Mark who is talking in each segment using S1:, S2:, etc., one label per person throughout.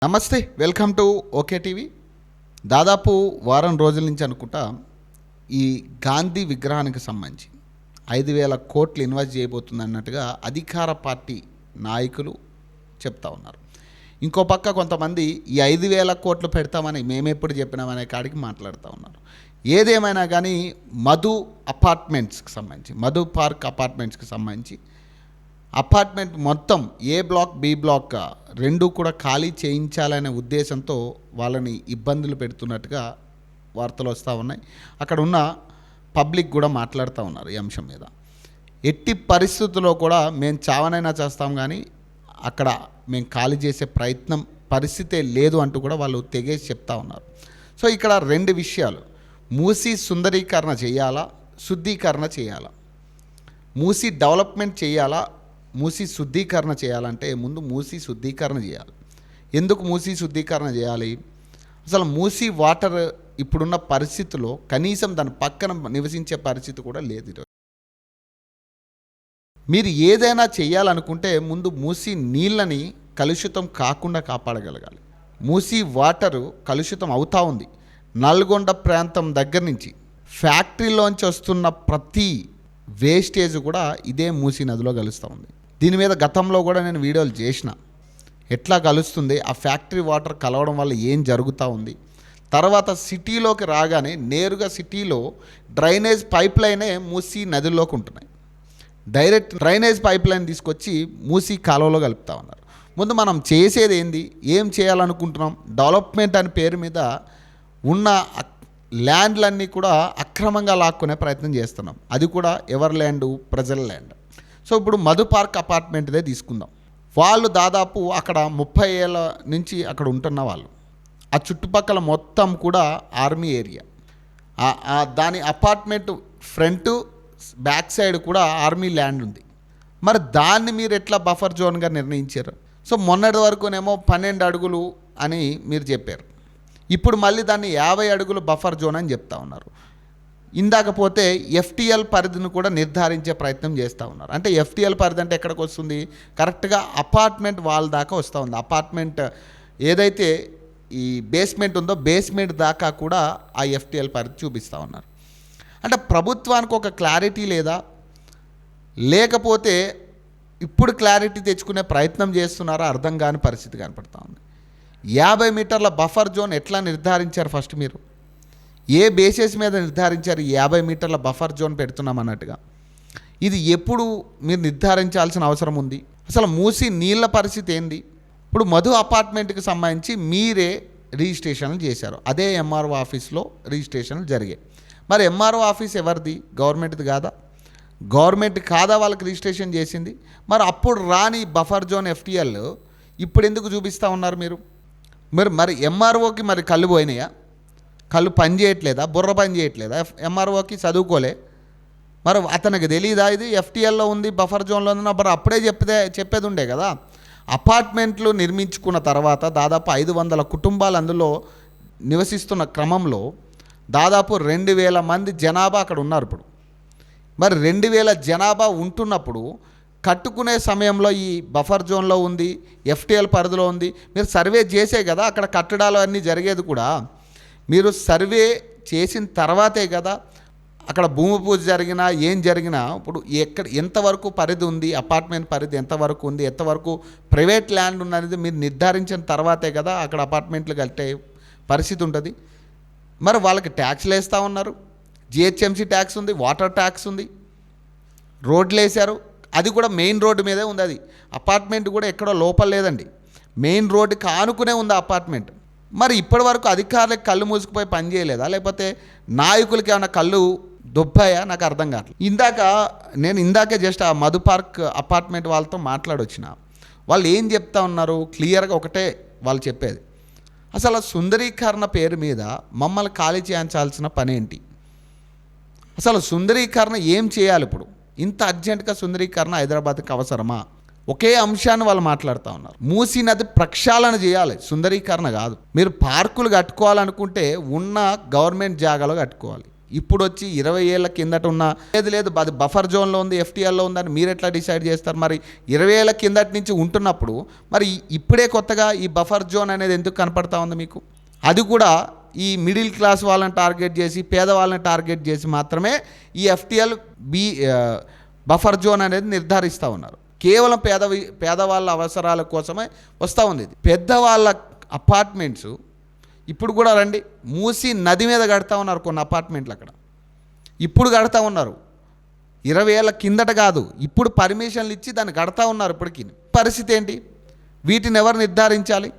S1: నమస్తే, welcome to okay TV. దాదాపు వారం రోజుల నుంచి అనుకుంటా ఈ గాంధీ విగ్రహానికి సంబంధించి 5,000 కోట్లు ఇన్వెస్ట్ చేయబోతుంది అన్నట్టుగా అధికార పార్టీ నాయకులు చెప్తా ఉన్నారు. ఇంకో పక్క కొంతమంది ఈ 5,000 కోట్లు పెడతామని మేమెప్పుడు చెప్పినామనే కాడికి మాట్లాడుతూ ఉన్నారు. ఏదేమైనా కానీ మధు అపార్ట్మెంట్స్కి సంబంధించి, మధు పార్క్ అపార్ట్మెంట్స్కి సంబంధించి అపార్ట్మెంట్ మొత్తం ఏ బ్లాక్ బి బ్లాక్ రెండు కూడా ఖాళీ చేయించాలనే ఉద్దేశంతో వాళ్ళని ఇబ్బందులు పెడుతున్నట్టుగా వార్తలు వస్తూ ఉన్నాయి. అక్కడ ఉన్న పబ్లిక్ కూడా మాట్లాడుతూ ఉన్నారు ఈ అంశం మీద. ఎట్టి పరిస్థితుల్లో కూడా మేము చావనైనా చేస్తాం, కానీ అక్కడ మేము ఖాళీ చేసే పరిస్థితే లేదు అంటూ కూడా వాళ్ళు తెగేసి చెప్తా ఉన్నారు. సో ఇక్కడ రెండు విషయాలు, మూసీ సుందరీకరణ చేయాలా, శుద్ధీకరణ చేయాలా, మూసీ డెవలప్మెంట్ చేయాలా, మూసీ శుద్ధీకరణ చేయాలంటే ముందు మూసీ శుద్ధీకరణ చేయాలి. ఎందుకు మూసీ శుద్ధీకరణ చేయాలి? అసలు మూసీ వాటర్ ఇప్పుడున్న పరిస్థితిలో కనీసం దాని పక్కన నివసించే పరిస్థితి కూడా లేదు. మీరు ఏదైనా చేయాలనుకుంటే ముందు మూసీ నీళ్ళని కలుషితం కాకుండా కాపాడగలగాలి. మూసీ వాటరు కలుషితం అవుతూ ఉంది. నల్గొండ ప్రాంతం దగ్గర నుంచి ఫ్యాక్టరీలోంచి వస్తున్న ప్రతి వేస్టేజ్ కూడా ఇదే మూసీ నదిలో కలుస్తూ ఉంది. దీని మీద గతంలో కూడా నేను వీడియోలు చేసిన, ఎట్లా కలుస్తుంది, ఆ ఫ్యాక్టరీ వాటర్ కలవడం వల్ల ఏం జరుగుతూ ఉంది. తర్వాత సిటీలోకి రాగానే నేరుగా సిటీలో డ్రైనేజ్ పైప్ లైనే మూసీ నదిలోకి ఉంటున్నాయి. డైరెక్ట్ డ్రైనేజ్ పైప్ లైన్ తీసుకొచ్చి మూసీ కాలువలో కలుపుతూ ఉన్నారు. ముందు మనం చేసేది ఏంది, ఏం చేయాలనుకుంటున్నాం? డెవలప్మెంట్ అనే పేరు మీద ఉన్న ల్యాండ్లన్నీ కూడా అక్రమంగా లాక్కునే ప్రయత్నం చేస్తున్నాం. అది కూడా ఎవరి ల్యాండు? ప్రజల ల్యాండ్. సో ఇప్పుడు మధు పార్క్ అపార్ట్మెంట్దే తీసుకుందాం. వాళ్ళు దాదాపు అక్కడ 30 ఏళ్ళ నుంచి అక్కడ ఉంటున్న వాళ్ళు. ఆ చుట్టుపక్కల మొత్తం కూడా ఆర్మీ ఏరియా. దాని అపార్ట్మెంట్ ఫ్రంట్ బ్యాక్ సైడ్ కూడా ఆర్మీ ల్యాండ్ ఉంది. మరి దాన్ని మీరు ఎట్లా బఫర్ జోన్గా నిర్ణయించారు? సో మొన్నటి వరకునేమో 12 అడుగులు అని మీరు చెప్పారు. ఇప్పుడు మళ్ళీ దాన్ని 50 అడుగులు బఫర్ జోన్ అని చెప్తా ఉన్నారు. ఇందాకపోతే ఎఫ్టీఎల్ పరిధిని కూడా నిర్ధారించే ప్రయత్నం చేస్తూ ఉన్నారు. అంటే ఎఫ్టీఎల్ పరిధి అంటే ఎక్కడికి వస్తుంది? కరెక్ట్గా అపార్ట్మెంట్ వాల్ దాకా వస్తూ ఉంది. అపార్ట్మెంట్ ఏదైతే ఈ బేస్మెంట్ ఉందో బేస్మెంట్ దాకా కూడా ఆ ఎఫ్టీఎల్ పరిధి చూపిస్తూ ఉన్నారు. అంటే ప్రభుత్వానికి ఒక క్లారిటీ లేదా, లేకపోతే ఇప్పుడు క్లారిటీ తెచ్చుకునే ప్రయత్నం చేస్తున్నారో అర్థం కాని పరిస్థితి కనపడుతూ ఉంది. 50 మీటర్ల బఫర్ జోన్ ఎట్లా నిర్ధారించారు? ఫస్ట్ మీరు ఏ బేసిస్ మీద నిర్ధారించారు 50 మీటర్ల బఫర్ జోన్ పెడుతున్నాం అన్నట్టుగా? ఇది ఎప్పుడు మీరు నిర్ధారించాల్సిన అవసరం ఉంది? అసలు మూసీ నీళ్ళ పరిస్థితి ఏంది? ఇప్పుడు మధు అపార్ట్మెంట్కి సంబంధించి మీరే రిజిస్ట్రేషన్లు చేశారు. అదే ఎంఆర్ఓ ఆఫీస్లో రిజిస్ట్రేషన్లు జరిగాయి. మరి ఎంఆర్ఓ ఆఫీస్ ఎవరిది? గవర్నమెంట్ది కాదా? గవర్నమెంట్ కాదా వాళ్ళకి రిజిస్ట్రేషన్ చేసింది? మరి అప్పుడు రాని బఫర్ జోన్ ఎఫ్టీఎల్ ఇప్పుడు ఎందుకు చూపిస్తూ ఉన్నారు మీరు? మరి ఎంఆర్ఓకి మరి కళ్ళు పోయినాయా? కళ్ళు పని చేయట్లేదా? బుర్ర పని చేయట్లేదా? ఎంఆర్ఓకి చదువుకోలే? మరి అతనికి తెలీదా ఇది ఎఫ్టీఎల్లో ఉంది, బఫర్ జోన్లో ఉంది? మరి అప్పుడే చెప్పేది ఉండే కదా. అపార్ట్మెంట్లు నిర్మించుకున్న తర్వాత దాదాపు 500 కుటుంబాలు అందులో నివసిస్తున్న క్రమంలో దాదాపు 2,000 మంది జనాభా అక్కడ ఉన్నారు. ఇప్పుడు మరి 2,000 జనాభా ఉంటున్నప్పుడు కట్టుకునే సమయంలో ఈ బఫర్ జోన్లో ఉంది, ఎఫ్టీఎల్ పరిధిలో ఉంది, మీరు సర్వే చేసే కదా అక్కడ కట్టడాలు అన్నీ జరిగేది కూడా. మీరు సర్వే చేసిన తర్వాతే కదా అక్కడ భూమి పూజ జరిగినా ఏం జరిగినా. ఇప్పుడు ఎంతవరకు పరిధి ఉంది, అపార్ట్మెంట్ పరిధి ఎంతవరకు ఉంది, ఎంతవరకు ప్రైవేట్ ల్యాండ్ ఉన్నది మీరు నిర్ధారించిన తర్వాతే కదా అక్కడ అపార్ట్మెంట్లు కట్టే పరిస్థితి ఉంటుంది. మరి వాళ్ళకి ట్యాక్స్లు వేస్తూ ఉన్నారు, జిహెచ్ఎంసీ ట్యాక్స్ ఉంది, వాటర్ ట్యాక్స్ ఉంది, రోడ్లు వేశారు. అది కూడా మెయిన్ రోడ్డు మీదే ఉంది. అది అపార్ట్మెంట్ కూడా ఎక్కడో లోపల లేదండి, మెయిన్ రోడ్డుకి ఆనుకునే ఉంది అపార్ట్మెంట్. మరి ఇప్పటి వరకు అధికారులకు కళ్ళు మూసుకుపోయి పని చేయలేదా, లేకపోతే నాయకులకి ఏమైనా కళ్ళు దొబ్బాయా? నాకు అర్థం కావట్లేదు. ఇందాకే జస్ట్ ఆ మధు పార్క్ అపార్ట్మెంట్ వాళ్ళతో మాట్లాడొచ్చిన. వాళ్ళు ఏం చెప్తా ఉన్నారు క్లియర్గా ఒకటే వాళ్ళు చెప్పేది, అసలు సుందరీకరణ పేరు మీద మమ్మల్ని ఖాళీ చేయించాల్సిన పని ఏంటి? అసలు సుందరీకరణ ఏం చేయాలి? ఇప్పుడు ఇంత అర్జెంటుగా సుందరీకరణ హైదరాబాద్కి అవసరమా? ఒకే అంశాన్ని వాళ్ళు మాట్లాడుతూ ఉన్నారు. మూసీ నది ప్రక్షాళన చేయాలి, సుందరీకరణ కాదు. మీరు పార్కులు కట్టుకోవాలనుకుంటే ఉన్న గవర్నమెంట్ జాగాలో కట్టుకోవాలి. ఇప్పుడు వచ్చి 20 ఏళ్ళ కిందట ఉన్న లేదు అది బఫర్ జోన్లో ఉంది, ఎఫ్టీఎల్లో ఉందని మీరు ఎట్లా డిసైడ్ చేస్తారు? మరి 20 ఏళ్ళ కిందటి నుంచి ఉంటున్నప్పుడు మరి ఇప్పుడే కొత్తగా ఈ బఫర్ జోన్ అనేది ఎందుకు కనపడతా ఉంది మీకు? అది కూడా ఈ మిడిల్ క్లాస్ వాళ్ళని టార్గెట్ చేసి, పేదవాళ్ళని టార్గెట్ చేసి మాత్రమే ఈ ఎఫ్టీఎల్ బఫర్ జోన్ అనేది నిర్ధారిస్తూ ఉన్నారు. కేవలం పేదవాళ్ళ అవసరాల కోసమే వస్తూ ఉంది. ఇది పెద్దవాళ్ళ అపార్ట్మెంట్స్ ఇప్పుడు కూడా రండి, మూసి నది మీద కడతా ఉన్నారు కొన్ని అపార్ట్మెంట్లు. అక్కడ ఇప్పుడు కడతా ఉన్నారు, 20 ఏళ్ళ కిందట కాదు, ఇప్పుడు పర్మిషన్లు ఇచ్చి దాన్ని కడతా ఉన్నారు. ఇప్పటికీ పరిస్థితి ఏంటి? వీటిని ఎవరు నిర్ధారించాలి?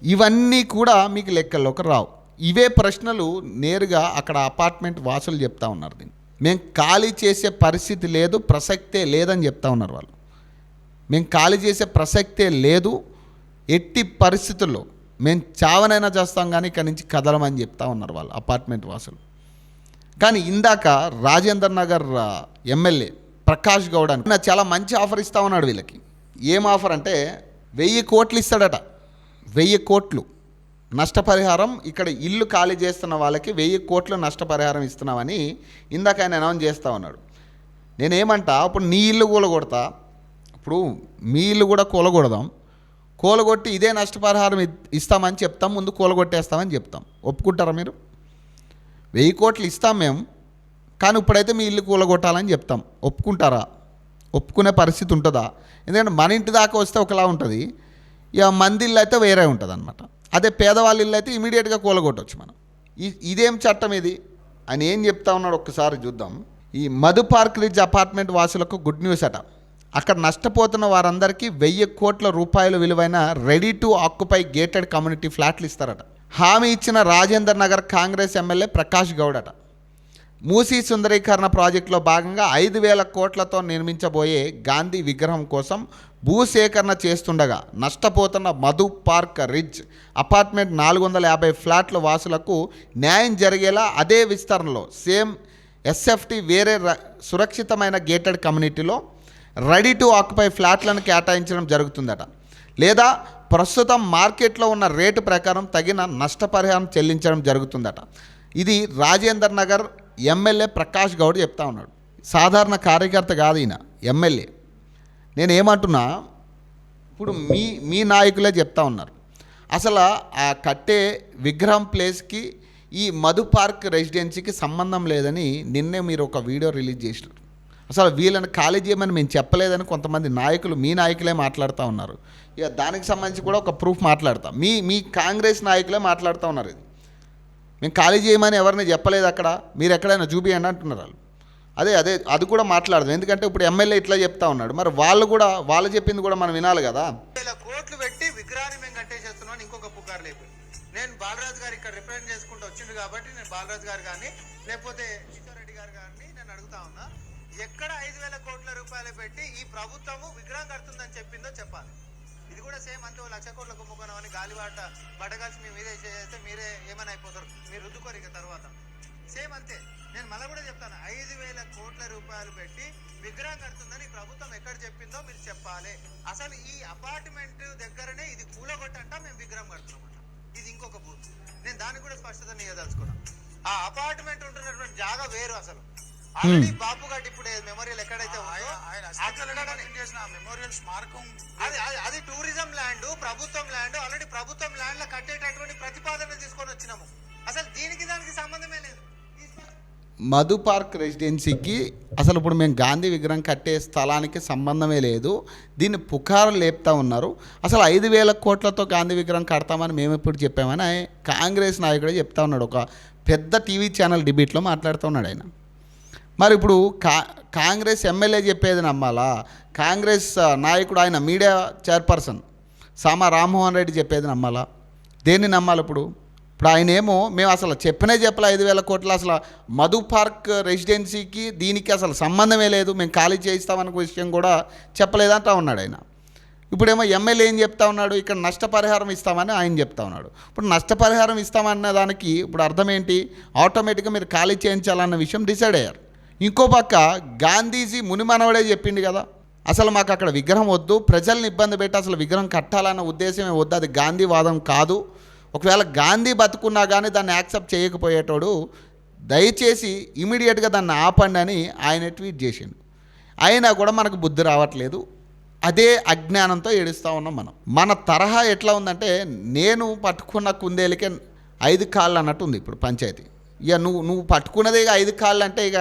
S1: ఇవన్నీ కూడా మీకు లెక్కల్లోకి రావు. ఇవే ప్రశ్నలు నేరుగా అక్కడ అపార్ట్మెంట్ వాసులు చెప్తా ఉన్నారు. దీన్ని మేము ఖాళీ చేసే పరిస్థితి లేదు, ప్రసక్తే లేదని చెప్తా ఉన్నారు వాళ్ళు. మేము ఖాళీ చేసే ప్రసక్తే లేదు, ఎట్టి పరిస్థితుల్లో మేము చావనైనా చేస్తాం కానీ ఇక్కడి నుంచి కదలమని చెప్తా ఉన్నారు వాళ్ళు అపార్ట్మెంట్ వాసులు. కానీ ఇందాక రాజేందర్ నగర్ ఎమ్మెల్యే ప్రకాష్ గౌడ్ అని చాలా మంచి ఆఫర్ ఇస్తా ఉన్నాడు వీళ్ళకి. ఏం ఆఫర్ అంటే 1000 కోట్లు ఇస్తాడట. 1000 కోట్లు నష్టపరిహారం, ఇక్కడ ఇల్లు ఖాళీ చేస్తున్న వాళ్ళకి 1000 కోట్లు నష్టపరిహారం ఇస్తున్నామని ఇందాక ఆయన అనౌన్స్ చేస్తూ ఉన్నాడు. నేనేమంటా, ఇప్పుడు నీ ఇల్లు కూలగొడతా, ఇప్పుడు మీ ఇల్లు కూడా కూలగొడదాం, కూలగొట్టి ఇదే నష్టపరిహారం ఇస్తామని చెప్తాం, ముందు కూలగొట్టేస్తామని చెప్తాం. ఒప్పుకుంటారా మీరు? 1000 కోట్లు ఇస్తాం మేము, కానీ ఇప్పుడైతే మీ ఇల్లు కూలగొట్టాలని చెప్తాం. ఒప్పుకుంటారా? ఒప్పుకునే పరిస్థితి ఉంటుందా? ఎందుకంటే మన ఇంటి దాకా వస్తే ఒకలా ఉంటుంది, ఇక మంది ఇల్లు అయితే వేరే ఉంటుంది అనమాట. అదే పేదవాళ్ళ ఇల్లు అయితే ఇమీడియట్గా కూలగొట్టవచ్చు మనం. ఇదేం చట్టం ఇది అని ఏం చెప్తా ఉన్నాడు ఒక్కసారి చూద్దాం. ఈ మధు పార్క్ రిడ్జ్ అపార్ట్మెంట్ వాసులకు గుడ్ న్యూస్ అట. అక్కడ నష్టపోతున్న వారందరికీ 1000 కోట్ల రూపాయల విలువైన ready to occupy gated community ఫ్లాట్లు ఇస్తారట. హామీ ఇచ్చిన రాజేందర్ నగర్ కాంగ్రెస్ ఎమ్మెల్యే ప్రకాష్ గౌడ్ అట. మూసీ సుందరీకరణ ప్రాజెక్టులో భాగంగా 5000 కోట్లతో నిర్మించబోయే గాంధీ విగ్రహం కోసం భూసేకరణ చేస్తుండగా నష్టపోతున్న మధు పార్క్ రిడ్జ్ అపార్ట్మెంట్ 450 ఫ్లాట్ల వాసులకు న్యాయం జరిగేలా అదే విస్తరణలో సేమ్ ఎస్ఎఫ్టీ వేరే సురక్షితమైన గేటెడ్ కమ్యూనిటీలో రెడీ టు ఆక్యుపై ఫ్లాట్లను కేటాయించడం జరుగుతుందట. లేదా ప్రస్తుతం మార్కెట్లో ఉన్న రేటు ప్రకారం తగిన నష్టపరిహారం చెల్లించడం జరుగుతుందట. ఇది రాజేందర్ నగర్ ఎమ్మెల్యే ప్రకాష్ గౌడ్ చెప్తా ఉన్నాడు. సాధారణ కార్యకర్త కాదు ఈయన, ఎమ్మెల్యే. నేను ఏమంటున్నా, ఇప్పుడు మీ నాయకులే చెప్తా ఉన్నారు, అసలు ఆ కట్టే విగ్రహం ప్లేస్కి ఈ మధు పార్క్ రెసిడెన్సీకి సంబంధం లేదని నిన్నే మీరు ఒక వీడియో రిలీజ్ చేసినారు. అసలు వీళ్ళని ఖాళీ చేయమని మేము చెప్పలేదని కొంతమంది నాయకులు, మీ నాయకులే మాట్లాడుతూ ఉన్నారు. ఇక దానికి సంబంధించి కూడా ఒక ప్రూఫ్ మాట్లాడతాం. మీ కాంగ్రెస్ నాయకులే మాట్లాడుతూ ఉన్నారు. ఇది మేము ఖాళీ చేయమని ఎవరిని చెప్పలేదు, అక్కడ మీరు ఎక్కడైనా చూపియండి అంటున్నారు వాళ్ళు. అది కూడా మాట్లాడదు, ఎందుకంటే ఇప్పుడు ఎమ్మెల్యే ఇట్లా చెప్తా ఉన్నాడు, మరి వాళ్ళు చెప్పింది కూడా మనం వినాలి కదా.
S2: 1000 కోట్లు పెట్టి విగ్రహాన్ని మేము కట్టేసేస్తున్నాం ఇంకొక పుకారు లేపు. నేను బాలరాజు గారు ఇక్కడ రిప్రజెంట్ చేసుకుంటూ వచ్చిండు కాబట్టి నేను బాలరాజు గారు కానీ లేకపోతే కిషోర్ రెడ్డి గారు కానీ నేను అడుగుతా ఉన్నా, ఎక్కడ 5000 కోట్ల రూపాయలు పెట్టి ఈ ప్రభుత్వము విగ్రహం కడుతుందని చెప్పిందో చెప్పాలి. ఇది కూడా సేమ్ అంతే, 1,00,000 కోట్ల కుంభకోణం అని గాలిబాట బట్టగాల్సి మీ మీదే చేస్తే మీరే ఏమైనా అయిపోతారు, మీరు రుద్దుకోరు ఇక తర్వాత. సేమ్ అంతే. నేను మళ్ళీ కూడా చెప్తాను, 5000 కోట్ల రూపాయలు పెట్టి విగ్రహం కడుతుందని ప్రభుత్వం ఎక్కడ చెప్పిందో మీరు చెప్పాలి. అసలు ఈ అపార్ట్మెంట్ దగ్గరనే ఇది కూలగొట్టంట మేము విగ్రహం కడుతున్నామంట. ఇది ఇంకొక బూత్. నేను దానికి కూడా స్పష్టత ఇవ్వదలుచుకున్నాను. ఆ అపార్ట్మెంట్ ఉంటున్నటువంటి జాగా వేరు. అసలు ఆల్రెడీ బాపు గడ్ ఇప్పుడు మెమోరియల్ ఎక్కడైతే మెమోరియల్ స్మారకం అది టూరిజం ల్యాండ్, ప్రభుత్వం ల్యాండ్. ఆల్రెడీ ప్రభుత్వం ల్యాండ్ లో కట్టేటటువంటి ప్రతిపాదన తీసుకొని వచ్చినాము. అసలు దానికి సంబంధమే లేదు.
S1: మధు పార్క్ రెసిడెన్సీకి అసలు ఇప్పుడు మేము గాంధీ విగ్రహం కట్టే స్థలానికి సంబంధమే లేదు, దీన్ని పుకారు లేపుతా ఉన్నారు. అసలు 5000 కోట్లతో గాంధీ విగ్రహం కడతామని మేము ఎప్పుడు చెప్పామని కాంగ్రెస్ నాయకుడే చెప్తా ఉన్నాడు. ఒక పెద్ద టీవీ ఛానల్ డిబేట్లో మాట్లాడుతూ ఉన్నాడు ఆయన. మరి ఇప్పుడు కాంగ్రెస్ ఎమ్మెల్యే చెప్పేది నమ్మాలా? కాంగ్రెస్ నాయకుడు, ఆయన మీడియా చైర్పర్సన్ సామా రామ్మోహన్ రెడ్డి చెప్పేది నమ్మాలా? దేన్ని నమ్మాలి? ఇప్పుడు ఆయన ఏమో మేము అసలు చెప్పలే 5000 కోట్లు, అసలు మధు పార్క్ రెసిడెన్సీకి దీనికి అసలు సంబంధమే లేదు, మేము ఖాళీ చేయిస్తామన్న విషయం కూడా చెప్పలేదంటా ఉన్నాడు ఆయన. ఇప్పుడేమో ఎమ్మెల్యే ఏం చెప్తా ఉన్నాడు, ఇక్కడ నష్టపరిహారం ఇస్తామని ఆయన చెప్తా ఉన్నాడు. ఇప్పుడు నష్టపరిహారం ఇస్తామన్న దానికి ఇప్పుడు అర్థం ఏంటి? ఆటోమేటిక్గా మీరు ఖాళీ చేయించాలన్న విషయం డిసైడ్ అయ్యారు. ఇంకో పక్క గాంధీజీ మునిమనవడే చెప్పిండు కదా, అసలు మాకు అక్కడ విగ్రహం వద్దు, ప్రజల్ని ఇబ్బంది పెట్టి అసలు విగ్రహం కట్టాలన్న ఉద్దేశమే వద్దు, అది గాంధీ వాదం కాదు. ఒకవేళ గాంధీ బతుకున్నా కానీ దాన్ని యాక్సెప్ట్ చేయకపోయేటోడు దయచేసి ఇమీడియట్గా దాన్ని ఆపండి అని ఆయన ట్వీట్ చేసిండు. అయినా కూడా మనకు బుద్ధి రావట్లేదు. అదే అజ్ఞానంతో ఏడుస్తూ ఉన్నాం మనం. మన తరహా ఎట్లా ఉందంటే, నేను పట్టుకున్న కుందేలకే 5 కాళ్ళు అన్నట్టు ఉంది ఇప్పుడు పంచాయతీ. ఇక నువ్వు పట్టుకున్నదే ఇక 5 కాళ్ళు అంటే ఇక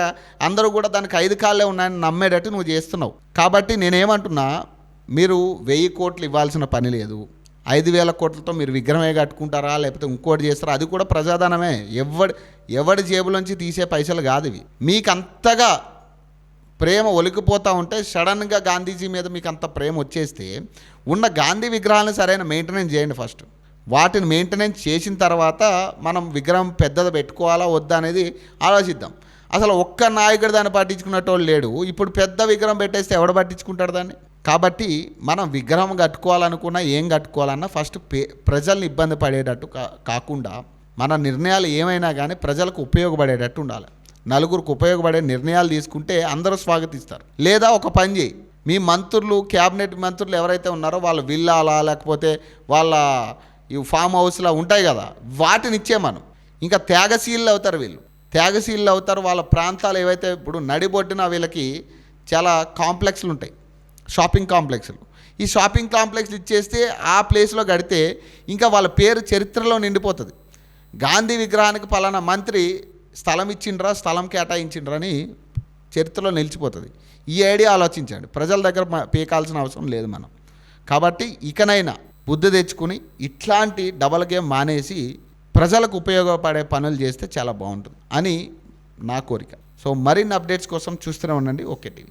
S1: అందరూ కూడా దానికి 5 కాళ్ళే ఉన్నాయని నమ్మేటట్టు నువ్వు చేస్తున్నావు. కాబట్టి నేనేమంటున్నా, మీరు 1000 కోట్లు ఇవ్వాల్సిన పని లేదు. 5,000 కోట్లతో మీరు విగ్రహమే కట్టుకుంటారా, లేకపోతే ఇంకోటి చేస్తారా, అది కూడా ప్రజాధనమే. ఎవడి జేబులోంచి తీసే పైసలు కాదు ఇవి. మీకు అంతగా ప్రేమ ఒలికిపోతూ ఉంటే, సడన్గా గాంధీజీ మీద మీకు అంత ప్రేమ వచ్చేస్తే, ఉన్న గాంధీ విగ్రహాలను సరైన మెయింటెనెన్స్ చేయండి ఫస్ట్. వాటిని మెయింటెనెన్స్ చేసిన తర్వాత మనం విగ్రహం పెద్దది పెట్టుకోవాలా వద్దా అనేది ఆలోచిద్దాం. అసలు ఒక్క నాయకుడు దాన్ని పట్టించుకున్నట్టు లేడు. ఇప్పుడు పెద్ద విగ్రహం పెట్టేస్తే ఎవడు పట్టించుకుంటాడు దాన్ని? కాబట్టి మనం విగ్రహం కట్టుకోవాలనుకున్నా ఏం కట్టుకోవాలన్నా ఫస్ట్ ప్రజల్ని ఇబ్బంది పడేటట్టు కాకుండా మన నిర్ణయాలు ఏమైనా కానీ ప్రజలకు ఉపయోగపడేటట్టు ఉండాలి. నలుగురికి ఉపయోగపడే నిర్ణయాలు తీసుకుంటే అందరూ స్వాగతిస్తారు. లేదా ఒక పని చేయి, మీ మంత్రులు, క్యాబినెట్ మంత్రులు ఎవరైతే ఉన్నారో వాళ్ళ విల్లాలా లేకపోతే వాళ్ళ ఈ ఫామ్ హౌస్లా ఉంటాయి కదా, వాటిని ఇచ్చే మనం. ఇంకా త్యాగశీలు అవుతారు వీళ్ళు, త్యాగశీలు అవుతారు. వాళ్ళ ప్రాంతాలు ఏవైతే ఇప్పుడు నడిబొడ్డున వీళ్ళకి చాలా కాంప్లెక్స్లు ఉంటాయి, షాపింగ్ కాంప్లెక్స్లు. ఈ షాపింగ్ కాంప్లెక్స్లు ఇచ్చేస్తే ఆ ప్లేస్లో గడితే ఇంకా వాళ్ళ పేరు చరిత్రలో నిండిపోతుంది. గాంధీ విగ్రహానికి పలానా మంత్రి స్థలం ఇచ్చిండ్రా, స్థలం కేటాయించిండ్రా అని చరిత్రలో నిలిచిపోతుంది. ఈ ఐడియా ఆలోచించండి. ప్రజల దగ్గర పీకాల్సిన అవసరం లేదు మనం. కాబట్టి ఇకనైనా బుద్ధి తెచ్చుకుని ఇట్లాంటి డబల్ గేమ్ మానేసి ప్రజలకు ఉపయోగపడే పనులు చేస్తే చాలా బాగుంటుంది అని నా కోరిక. సో మరిన్ని అప్డేట్స్ కోసం చూస్తూనే ఉండండి ఓకే టీవీ.